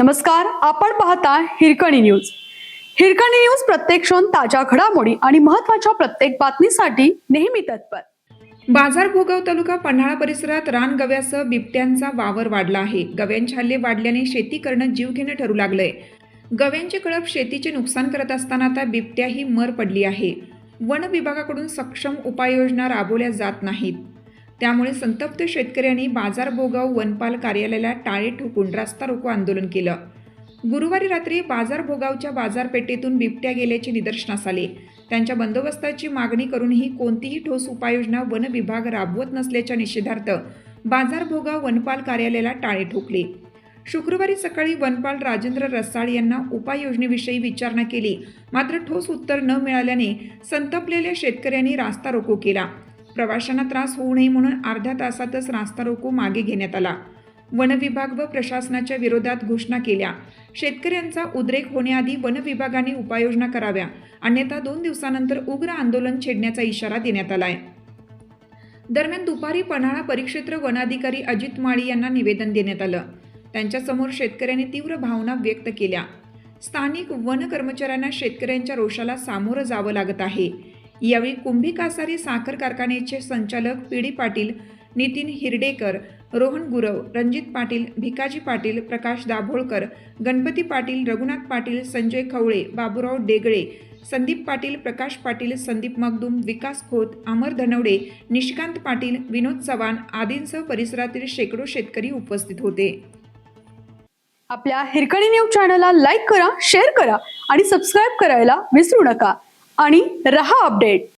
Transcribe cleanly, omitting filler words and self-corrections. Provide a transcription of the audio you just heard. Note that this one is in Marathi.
नमस्कार, आपण पाहता हिरकणी न्यूज. हिरकणी न्यूज प्रत्येक क्षण ताज्या घडामोडी आणि महत्त्वाच्या प्रत्येक बातमीसाठी नेहमी तत्पर. बाजार भोगाव तालुका पन्हाळा परिसरात रानगव्यासह बिबट्यांचा वावर वाढला आहे. गव्यांचे हल्ले वाढल्याने शेती करणं जीवघेणं ठरू लागलंय. गव्यांचे कळप शेतीचे नुकसान करत असताना आता बिबट्याही मर पडली आहे. वन विभागाकडून सक्षम उपाययोजना राबवल्या जात नाहीत. त्यामुळे संतप्त शेतकऱ्यांनी बाजार भोगाव वनपाल कार्यालयाला टाळे ठोकून रास्ता रोको आंदोलन केलं. गुरुवारी रात्री बाजार भोगावच्या बाजारपेठेतून बिबट्या गेल्याचे निदर्शनास आले. त्यांच्या बंदोबस्ताची मागणी करूनही कोणतीही ठोस उपाययोजना वन विभाग राबवत नसल्याच्या निषेधार्थ बाजार भोगाव वनपाल कार्यालयाला टाळे ठोकले. शुक्रवारी सकाळी वनपाल राजेंद्र रसाळ यांना उपाययोजनेविषयी विचारणा केली, मात्र ठोस उत्तर न मिळाल्याने संतपलेल्या शेतकऱ्यांनी रास्ता रोको केला. प्रवाशांना त्रास होऊ नये म्हणून अर्ध्या तासातच रास्ता रोको मागे घेण्यात आला. वन विभाग व प्रशासनाच्या विरोधात घोषणा केल्या. शेतकऱ्यांचा उद्रेक होण्याआधी वन विभागाने उपाययोजना कराव्या, अन्यथा 2 दिवसानंतर उग्र आंदोलन छेडण्याचा इशारा देण्यात आलाय. दरम्यान दुपारी पन्हाळा परिक्षेत्र वनाधिकारी अजित माळी यांना निवेदन देण्यात आलं. त्यांच्यासमोर शेतकऱ्यांनी तीव्र भावना व्यक्त केल्या. स्थानिक वन कर्मचाऱ्यांना शेतकऱ्यांच्या रोषाला सामोरं जावं लागत आहे. यावेळी कुंभी कासारी साखर कारखान्याचे संचालक पी.डी. पाटील, नितीन हिरडेकर, रोहन गुरव, रणजित पाटील, भिकाजी पाटील, प्रकाश दाभोळकर, गणपती पाटील, रघुनाथ पाटील, संजय खवळे, बाबूराव डेगळे, संदीप पाटील, प्रकाश पाटील, संदीप मगदूम, विकास खोत, अमर धनवडे, निशिकांत पाटील, विनोद चव्हाण आदींसह परिसरातील शेकडो शेतकरी उपस्थित होते. आपल्या हिरकणी न्यूज चॅनलला लाईक करा, शेअर करा आणि सबस्क्राईब करायला विसरू नका आणि रहा अपडेट.